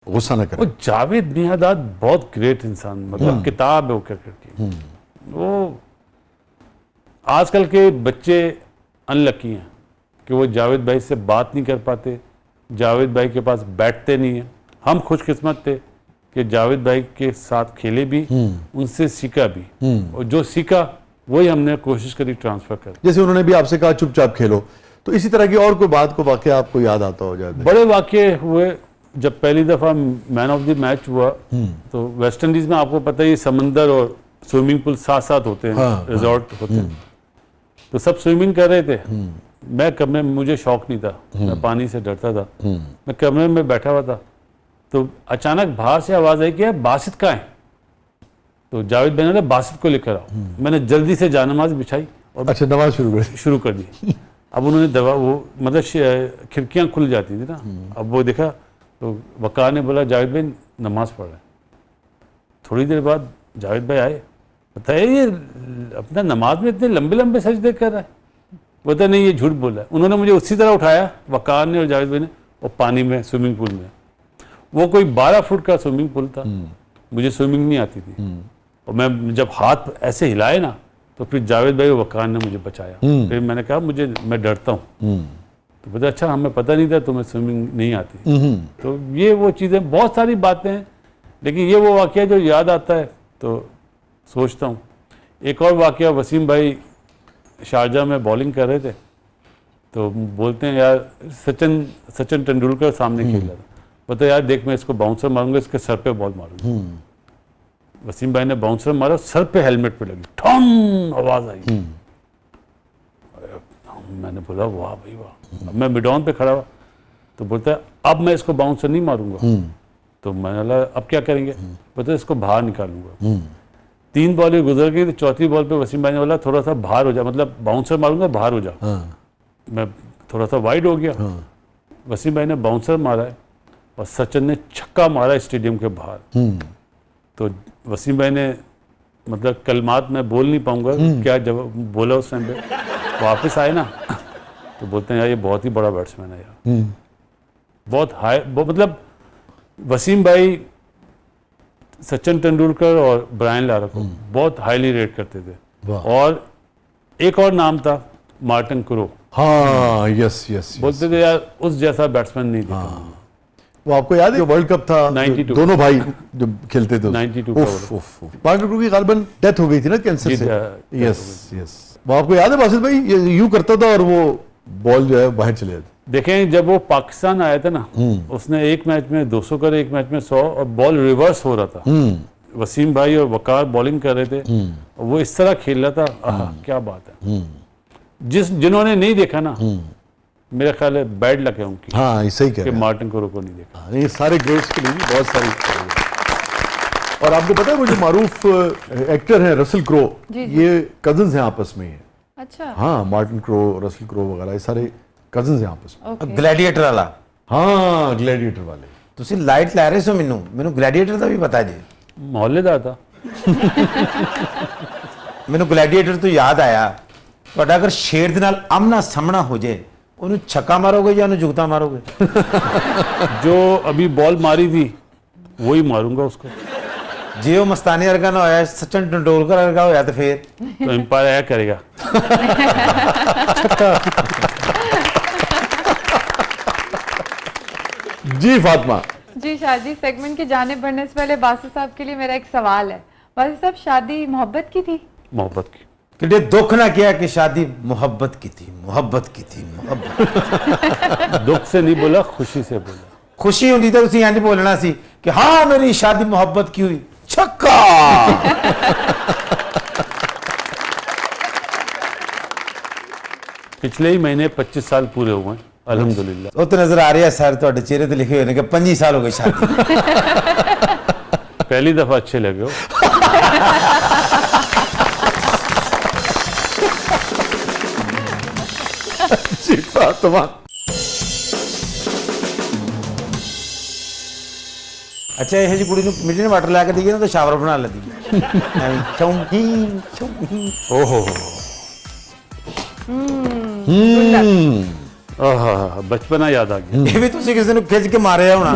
गुस्सा न करें। वो जावेद मियांदाद बहुत ग्रेट इंसान, मतलब किताब है वो क्रिकेट की। वो आजकल के बच्चे अनलकी हैं कि वो जावेद भाई से बात नहीं कर पाते, जावेद भाई के पास बैठते नहीं हैं। हम खुशकिस्मत थे कि जावेद भाई के साथ खेले भी, उनसे सीखा भी, और जो सीखा वही हमने कोशिश करी ट्रांसफर कर। जैसे उन्होंने भी आपसे कहा चुपचाप खेलो, तो इसी तरह की और कोई बात को वाकया आपको याद आता हो जाए? बड़े वाकये हुए। जब पहली दफा मैन ऑफ द मैच हुआ तो वेस्ट इंडीज में आपको पता ही समंदर और स्विमिंग पूल साथ साथ होते हैं, रिजॉर्ट होते हैं, तो सब स्विमिंग कर रहे थे। मैं कमरे में, मुझे शौक नहीं था, मैं पानी से डरता था, मैं कमरे में बैठा हुआ था, तो अचानक बाहर से आवाज आई कि बासित कहाँ है? तो जावेद भाई ने बासित को लेकर आओ। मैंने जल्दी से जानमाज बिछाई और अच्छा, नमाज शुरू कर दी। अब उन्होंने दवा, वो मतलब खिड़कियां खुल जाती थी ना, अब वो देखा तो वकार ने बोला जावेद भाई नमाज पढ़ रहे हैं। थोड़ी देर बाद जावेद भाई आए, बताया ये अपना नमाज में इतने लंबे लंबे सजदे कर रहा है। बोलता नहीं, ये झूठ बोल रहा है। उन्होंने मुझे उसी तरह उठाया, वकार ने और जावेद भाई ने, और पानी में, स्विमिंग पूल में। वो कोई 12 फुट का स्विमिंग पूल था, मुझे स्विमिंग नहीं आती थी, और मैं जब हाथ ऐसे हिलाए ना तो फिर जावेद भाई और वकार ने मुझे बचाया। फिर मैंने कहा मैं डरता हूँ, तो बोला अच्छा, हमें पता नहीं था तुम्हें स्विमिंग नहीं आती। तो ये वो चीज़ें, बहुत सारी बातें हैं, लेकिन ये वो वाकया जो याद आता है तो सोचता हूँ। एक और वाकया, वसीम भाई शारजा में बॉलिंग कर रहे थे, तो बोलते हैं यार सचिन तेंदुलकर सामने खेल रहा था, बोलते यार देख मैं इसको बाउंसर मारूंगा, इसके सर पे बॉल मारूंगा। वसीम भाई ने बाउंसर मारा, सर पे हेलमेट पे लगी, ठम आवाज आई। मैंने बोला वाह भाई वाह। अब मैं मिड ऑन पे खड़ा हुआ, तो बोलता है अब मैं इसको बाउंसर नहीं मारूंगा। तो मैंने बोला अब क्या करेंगे? बोलते इसको बाहर निकालूंगा। 3 बॉलें गुजर गई, तो चौथी बॉल पे वसीम भाई ने बोला थोड़ा सा बाहर हो जा, मतलब बाउंसर मारूंगा बाहर हो जा। मैं थोड़ा सा वाइड हो गया। वसीम भाई ने बाउंसर मारा है और सचिन ने छक्का मारा स्टेडियम के बाहर। तो वसीम भाई ने, मतलब कलमात मैं बोल नहीं पाऊंगा क्या जब बोला उस टाइम पे, वापस आए ना तो बोलते हैं यार ये बहुत ही बड़ा बैट्समैन है यार, बहुत हाई, मतलब वसीम भाई सचिन तेंदुलकर और ब्रायन लारा को बहुत हाईली रेट करते थे। और एक और नाम था मार्टिन क्रो। हाँ, यस यस, बोलते थे यार उस जैसा बैट्समैन नहीं देखा। वो आपको याद है जो वर्ल्ड कप था, 92 दोनों भाई जो खेलते थे, 92 मार्टिन क्रो की गालिबन डेथ हो गई थी ना कैंसर से। यस यस, वो आपको याद है बासित भाई, ये यूं करता था और वो बॉल जो है बाहर चले जाती। देखें जब वो पाकिस्तान आया था ना, उसने एक मैच में 200 करे, एक मैच में 100, और बॉल रिवर्स हो रहा था। वसीम भाई और वकार बॉलिंग कर रहे थे और वो इस तरह खेल रहा था। क्या बात है। जिन्होंने नहीं देखा ना, मेरा ख्याल है बैड लक है उनकी। हाँ, सही कह रहे हैं, मार्टिन क्रो को नहीं देखा। ये सारे ग्रेट्स के लिए भी बहुत सारी। और आपको पता है वो जो मारूफ एक्टर है रसल क्रो, ये कजन्स हैं आपस में। अच्छा, हाँ, मार्टिन क्रो, रसल क्रो वगैरह, ये सारे कजन्स हैं आपस में। ग्लैडिएटर वाला। हाँ, ग्लैडिएटर वाले। ਤੁਸੀਂ ਲਾਈਟ ਲੈ ਰਹੇ ਸੋ ਮੈਨੂੰ ਗਲੈਡੀਏਟਰ ਦਾ ਵੀ ਪਤਾ ਜੀ। मोहल्लेदार था। ਮੈਨੂੰ ਗਲੈਡੀਏਟਰ ਤੋਂ ਯਾਦ ਆਇਆ, ਤੁਹਾਡਾ ਅਗਰ ਸ਼ੇਰ ਦੇ ਨਾਲ ਆਮਨਾ ਸਾਹਮਣਾ ਹੋ ਜਾਏ, ਉਹਨੂੰ ਛੱਕਾ ਮਾਰੋਗੇ ਜਾਂ ਉਹਨੂੰ ਜੁਗਤਾ ਮਾਰੋਗੇ? जो अभी बॉल मारी थी वही मारूंगा उसको। ਜੇ ਉਹ ਮਸਤਾਨੀ ਵਰਗਾ ਨਾ ਹੋਇਆ, ਸਚਿਨ तेंदुलकर ਵਰਗਾ ਹੋਇਆ ਤੇ ਫੇਰ तो एम्पायर आया करेगा। जी फातिमा जी, शादी सेगमेंट के जाने बढ़ने से पहले बासित साहब के लिए मेरा एक सवाल है। बासित साहब, शादी मोहब्बत की थी? मोहब्बत की। ਕਿਤੇ ਦੁੱਖ ਨਾ ਕਿਹਾ ਕਿ शादी मोहब्बत की थी, मोहब्बत की थी, मोहब्बत। दुख से नहीं बोला, खुशी से बोला। खुशी ਹੁੰਦੀ ਤਾਂ ਤੁਸੀਂ ਇੰਜ ਬੋਲਣਾ ਸੀ ਕਿ ਹਾਂ ਮੇਰੀ शादी मोहब्बत की हुई। छक्का। पिछले ही महीने 25 साल पूरे हुए हैं अल्हम्दुलिल्लाह। ਉਹ ਤਾਂ ਨਜ਼ਰ ਆ ਰਿਹਾ ਸਰ, ਤੁਹਾਡੇ ਚਿਹਰੇ ਤੇ ਲਿਖੇ ਹੋਏ ਨੇ ਕਿ 25 ਸਾਲ ਹੋ ਗਏ शादी। पहली दफा अच्छे लगे हो। जी फातिमा। ਅੱਛਾ, ਇਹ ਜੀ ਕੁੜੀ ਨੂੰ ਮਿੱਟੀ ਨਾਲ ਵਾਟਰ ਲਾ ਕੇ ਦਈਏ ਨਾ ਤਾਂ ਸ਼ਾਵਰ ਬਣਾ ਲੈਂਦੀ ਐਵੇਂ ਚੌਂਕੀ ਚੌਂਕੀ। ओहो। बचपना याद आ गया। ਇਹ ਵੀ ਤੁਸੀਂ ਕਿਸੇ ਨੂੰ ਖਿੱਚ ਕੇ ਮਾਰਿਆ ਹੋਣਾ।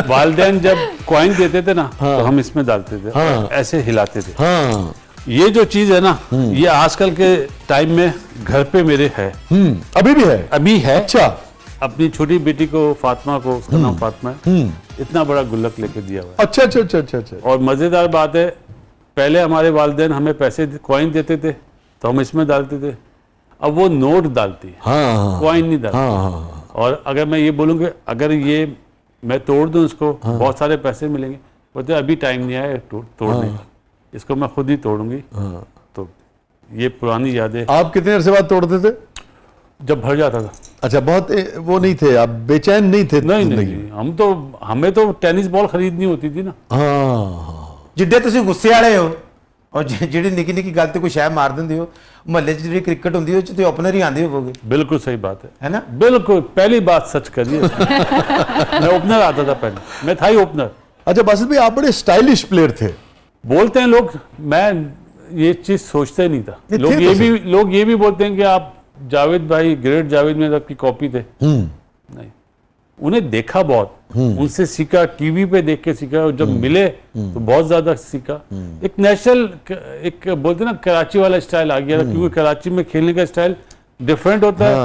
वालदेन जब कॉइन देते थे ना तो हम इसमें डालते थे, ऐसे हिलाते थे। हाँ ये जो चीज है ना, ये आजकल के टाइम में घर पे मेरे है, अभी भी है। अभी है। अच्छा अपनी छोटी बेटी को, फातिमा को, उसका नाम फातिमा है, इतना बड़ा गुल्लक लेके दिया हुआ है। अच्छा अच्छा अच्छा अच्छा अच्छा। और मजेदार बात है, पहले हमारे वालदेन हमें पैसे कॉइन देते थे तो हम इसमें डालते थे, अब वो नोट डालती है, हाँ कॉइन नहीं डालती। हाँ और अगर मैं ये बोलूँ कि अगर ये मैं तोड़ दूं इसको, बहुत सारे पैसे मिलेंगे, बोलते अभी टाइम नहीं आया तोड़ने का, इसको मैं खुद ही तोड़ूंगी। तो ये पुरानी यादें। आप कितने अरसे बाद तोड़ते थे? जब भर जाता था। अच्छा बहुत वो नहीं थे आप, बेचैन नहीं थे? नहीं जिंदगी नहीं, हमें तो टेनिस बॉल खरीदनी होती थी ना। हाँ ਜਿੱਡੇ ਤੁਸੀਂ ਗੁੱਸੇ ਵਾਲੇ ਹੋ ਔਰ ਜਿਹੜੀ ਨਿੱਕੀ ਨਿੱਕੀ ਗੱਲ ਤੇ ਕੋਈ ਸ਼ੈ ਮਾਰ ਦਿੰਦੇ ਹੋ, ਮਹੱਲੇ 'ਚ ਜਿਹੜੀ ਕ੍ਰਿਕਟ ਹੁੰਦੀ ਉਹ 'ਚ ਤੇ ਓਪਨਰ ਹੀ ਆਂਦੇ ਹੋਵੋਗੇ, बिल्कुल सही बात है ना? बिल्कुल पहली बात सच करिए। मैं ओपनर आता था पहले, मैं था ही ओपनर। अच्छा बासित भाई आप बड़े स्टाइलिश प्लेयर थे। बोलते हैं लोग, मैं ये चीज सोचता ही नहीं था। ये लोग थे ये तो भी लोग ये भी बोलते हैं कि आप जावेद भाई, ग्रेट जावेद में आपकी कॉपी थे। नहीं, उन्हें देखा बहुत, उनसे सीखा, टीवी पे देख के सीखा, और जब मिले तो बहुत ज्यादा सीखा। एक नेशनल, एक बोलते हैं ना कराची वाला स्टाइल आ गया था, क्योंकि कराची में खेलने का स्टाइल डिफरेंट होता है।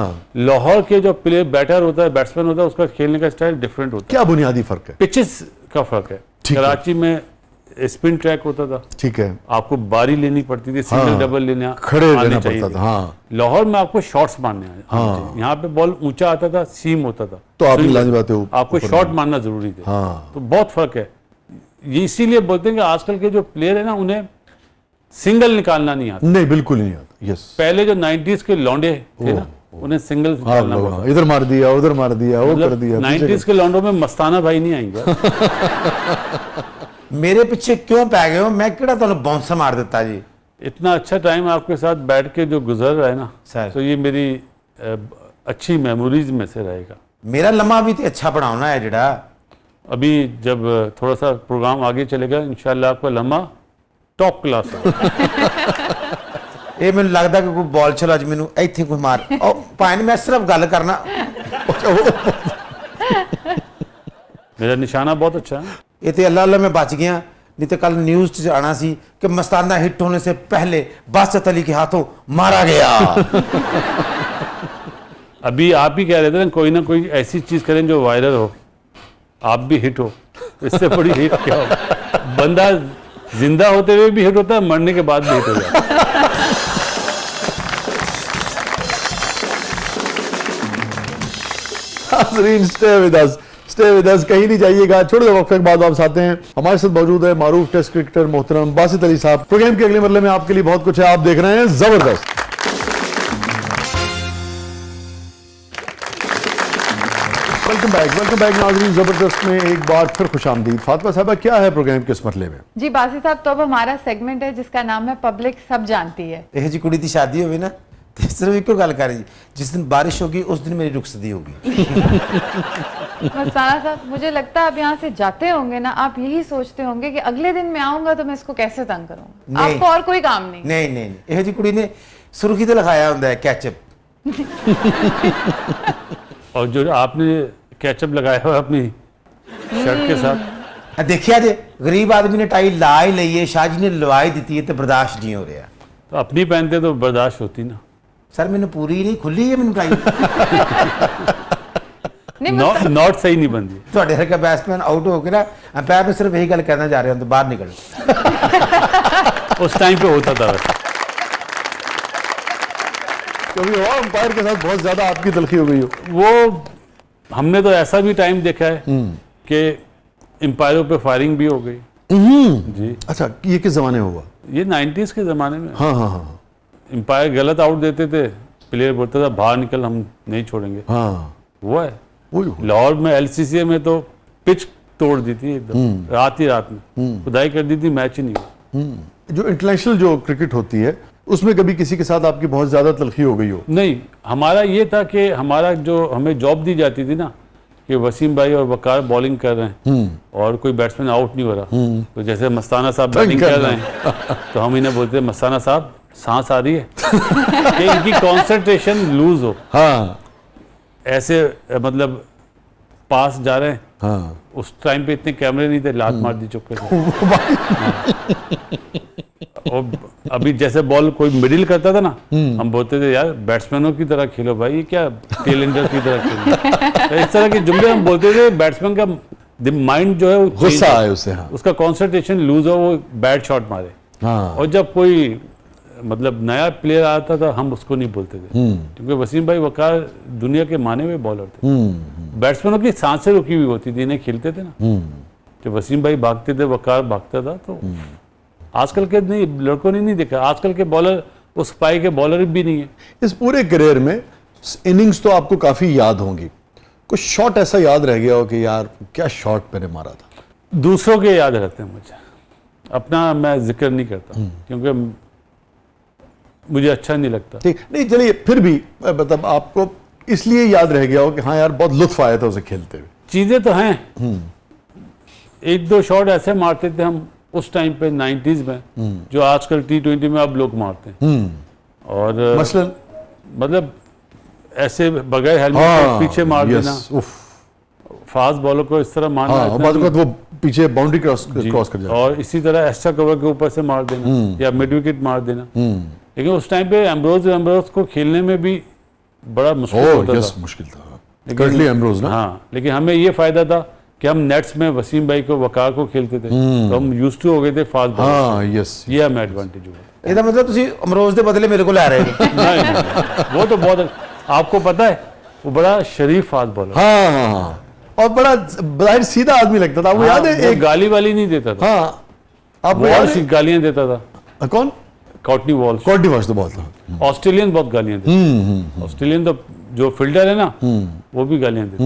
लाहौर के जो प्लेयर बैटर होता है, बैट्समैन होता है, उसका खेलने का स्टाइल डिफरेंट होता है। क्या बुनियादी फर्क है? पिचेस का फर्क है। ठीक है। कराची में स्पिन ट्रैक होता था, ठीक है, आपको बारी लेनी पड़ती थी, सिंगल डबल लेने खड़े आने रहना चाहिए पड़ता थे। था। हाँ लाहौर में आपको शॉट्स मारने आने चाहिए। यहाँ पे बॉल ऊंचा आता था, सीम होता था, तो आप स्विंग लाजमी बात है, आपको शॉट मारना जरूरी थे। हाँ तो बहुत फर्क है। ये इसीलिए बोलते हैं कि आजकल के जो प्लेयर है ना, उन्हें सिंगल निकालना नहीं आता। नहीं बिल्कुल नहीं आता। यस पहले जो 90s के लौंडे थे ना, उन्हें सिंगल निकालना पड़ता। हाँ, इधर मार दिया, उधर मार दिया, वो कर दिया। 90s के लौंडों में मस्ताना भाई नहीं आएंगे। ਮੇਰੇ ਪਿੱਛੇ ਕਿਉਂ ਪੈ ਗਏ ਹੋ? ਮੈਂ ਕਿਹੜਾ ਤੁਹਾਨੂੰ ਬਾਉਂਸਰ ਮਾਰ ਦਿੱਤਾ ਜੀ? इतना अच्छा टाइम आपके साथ बैठ के जो गुजर रहा है ना सर। तो ये मेरी अच्छी मेमोरीज में से रहेगा। ਮੇਰਾ ਲੰਮਾ ਵੀ ਤੇ ਅੱਛਾ ਬਣਾਉਣਾ ਹੈ ਜਿਹੜਾ। अभी जब थोड़ा सा प्रोग्राम आगे चलेगा, इंशाल्लाह आपका लम्हा टॉप क्लास होगा। ਇਹ ਮੈਨੂੰ ਲੱਗਦਾ ਕਿ ਕੋਈ ਬਾਲ ਚਲਾ ਅੱਜ ਮੈਨੂੰ ਇੱਥੇ ਕੋਈ ਮਾਰ। ਉਹ ਭਾਵੇਂ ਮੈਂ ਸਿਰਫ ਗੱਲ ਕਰਨਾ। मेरा निशाना बहुत अच्छा है। ਇਹ ਤੇ ਅੱਲਾ ਅੱਲਾ ਮੈਂ ਬਚ ਗਿਆ, नहीं तो कल न्यूज 'ਚ आना सी कि मस्ताना हिट होने से पहले बासत अली के हाथों मारा गया। अभी आप ही कह रहे थे ना कोई ऐसी चीज करें जो वायरल हो, आप भी हिट हो। इससे बड़ी हिट क्या हो? बंदा जिंदा होते हुए भी हिट होता है, मरने के बाद भी हिट हो जाता है। नाज़रीन स्टे विद अस, कहीं नहीं जाइएगा। छोटे वक्फे के बाद वापस आते हैं। हमारे साथ मौजूद है मारूफ टेस्ट क्रिकेटर मोहतरम बासित अली साहब। प्रोग्राम के अगले मरले में आपके लिए बहुत कुछ है, आप देख रहे हैं जबरदस्त। वेलकम बैक नाज़रीन, जबरदस्त में एक बार फिर खुशामदीद। फातिमा साहबा क्या है प्रोग्राम के इस मरले में? जी बासी साहब, तो अब हमारा सेगमेंट है जिसका नाम है पब्लिक सब जानती है। ਇਹ ਜੀ ਕੁੜੀ ਦੀ ਸ਼ਾਦੀ ਹੋਵੇ ਨਾ ਤੇ ਸਿਰਫ ਇੱਕੋ ਗੱਲ ਕਰੀ, जिस दिन बारिश होगी उस दिन मेरी रुखसती होगी। मस्ताना साहब, मुझे लगता है आप यहाँ से जाते होंगे ना, आप यही सोचते होंगे कि अगले दिन मैं आऊंगा तो मैं इसको कैसे तंग करूंगा। नहीं। आपको और कोई काम नहीं। नहीं नहीं नहीं, ਇਹ ਜੀ ਕੁੜੀ ਨੇ ਸੁਰਖੀ ਤੇ ਲਿਖਾਇਆ ਹੁੰਦਾ ਹੈ ਕੈਚਅਪ। और जो आपने कैचअप लगाया हुआ अपनी शर्ट के साथ, देखिया जे गरीब आदमी ने टाई ला ही ली है, शाह जी ने लवाई दी है तो बर्दाश्त नहीं हो रहा। तो अपनी पहनते तो बर्दाश्त होती ना। सर मैंने पूरी नहीं खुली है, मैंने टाई नॉट सही नहीं बनती। ਤੁਹਾਡੇ ਹਰਕਾ बैट्समैन आउट हो गया ना, अंपायर में सिर्फ यही गल कहना जा रहे हैं तो बाहर निकल। उस टाइम पे होता था वैसे। कभी और अंपायर के साथ बहुत ज्यादा आपकी तलखी हो गई हो? वो हमने तो ऐसा भी टाइम देखा है कि एम्पायरों पे फायरिंग भी हो गई। जी अच्छा, ये किस जमाने में हुआ? ये 90s के ज़माने में। हाँ हाँ हाँ एम्पायर गलत आउट देते थे, प्लेयर बोलता था बाहर निकल, हम नहीं छोड़ेंगे। हाँ वो है वही। लाहौर में LCCA में तो पिच तोड़ दी थी एकदम, रात ही रात में खुदाई कर दी थी, मैच ही नहीं हुआ। जो इंटरनेशनल जो क्रिकेट होती है उसमें कभी किसी के साथ आपकी बहुत ज्यादा तलखी हो गई हो? नहीं, हमारा ये था कि हमारा जो हमें जॉब दी जाती थी ना कि वसीम भाई और वकार बॉलिंग कर रहे हैं और कोई बैट्समैन आउट नहीं हो रहा, तो जैसे मस्ताना साहब बैटिंग कर रहे हैं तो हम इन्हें बोलते हैं मस्ताना साहब सांस आ रही है कि इनकी कंसंट्रेशन लूज हो, हाँ ऐसे मतलब पास जा रहे हैं। हाँ उस टाइम पे इतने कैमरे नहीं थे, लात मार दी चुपके से। और अभी जैसे बॉल कोई मिडिल करता था ना, हम बोलते थे यार बैट्समैनों की तरह खेलो भाई, ये क्या टेल एंडर की तरह खेलो। तो इस तरह के जुमले हम बोलते थे। बैट्समैन का माइंड जो है वो गुस्सा आए उसे, हाँ उसका कंसंट्रेशन लूज हो, वो बैड शॉट मारे। हाँ और जब कोई मतलब नया प्लेयर आता था हम उसको नहीं बोलते थे, क्योंकि वसीम भाई वकार दुनिया के माने हुए बॉलर थे। बैट्समैनों की सांसें रुकी हुई होती थी, इन्हें खेलते थे ना। जब वसीम भाई भागते थे, वकार भागता था, तो आजकल के नहीं लड़कों ने नहीं देखा। आजकल के बॉलर उस पाई के बॉलर भी नहीं है। इस पूरे करियर में इनिंग्स तो आपको काफी याद होंगी, कुछ शॉट ऐसा याद रह गया हो कि यार क्या शॉट मैंने मारा था? दूसरों के याद रहते हैं मुझे, अपना मैं जिक्र नहीं करता क्योंकि मुझे अच्छा नहीं लगता। ठीक नहीं, चलिए फिर भी मतलब आपको इसलिए याद रह गया हो कि हाँ यार बहुत लुत्फ आया था उसे खेलते हुए। चीजें तो हैं, एक दो शॉट ऐसे मारते थे हम उस टाइम पे 90s में, जो आजकल T20 में अब लोग मारते हैं। और मसलन मतलब ऐसे बगैर हेलमेट के पीछे मार देना, फास्ट बॉलर को इस तरह मारना, हाँ, इतना बाद नहीं। वो पीछे बाउंड्री क्रॉस जी, कर जाता और इसी तरह एक्स्ट्रा कवर के ऊपर से मार देना या मिड विकेट मार देना। लेकिन उस टाइम पे एम्ब्रोज को खेलने में भी बड़ा मुश्किल ओह होता यस, था। मुश्किल था। कर्टली एम्ब्रोज ना, हाँ, लेकिन हमें ये फायदा था कि हम नेट्स में वसीम भाई को, वकार को खेलते थे, तो हम यूज्ड टू हो गए थे फास्ट बॉलर। हाँ यस, ये हमें एडवांटेज हुआ। ਇਹਦਾ मतलब ਤੁਸੀਂ अमरोज ਦੇ बदले मेरे को ला रहे हो। नहीं, वो तो बहुत, आपको पता है वो बड़ा शरीफ फास्ट बॉलर। हाँ हाँ हाँ, और बड़ा बाहर सीधा आदमी लगता था। आपको याद है वो एक, गाली वाली नहीं देता था, हाँ आपको याद वॉल्श गालियां देता था, है कौन? Cottony Walsh. कॉर्डी वॉश तो बहुत था। ऑस्ट्रेलियन बहुत गालियां देते, ऑस्ट्रेलियन तो जो फील्डर है ना वो भी गालियां देते,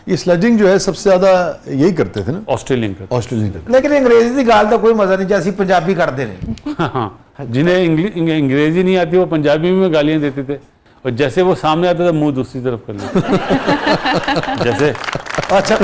ये स्लेजिंग जो है सबसे ज्यादा यही करते थे ना ऑस्ट्रेलियन का। ऑस्ट्रेलियन करते। लेकिन अंग्रेजी की गाल का कोई मजा नहीं, जैसी पंजाबी करते ने। हाँ, जिन्हें अंग्रेजी नहीं आती वो पंजाबी में गालियां देते थे, और जैसे वो सामने आता था मुंह दूसरी तरफ कर लेते जैसे अच्छा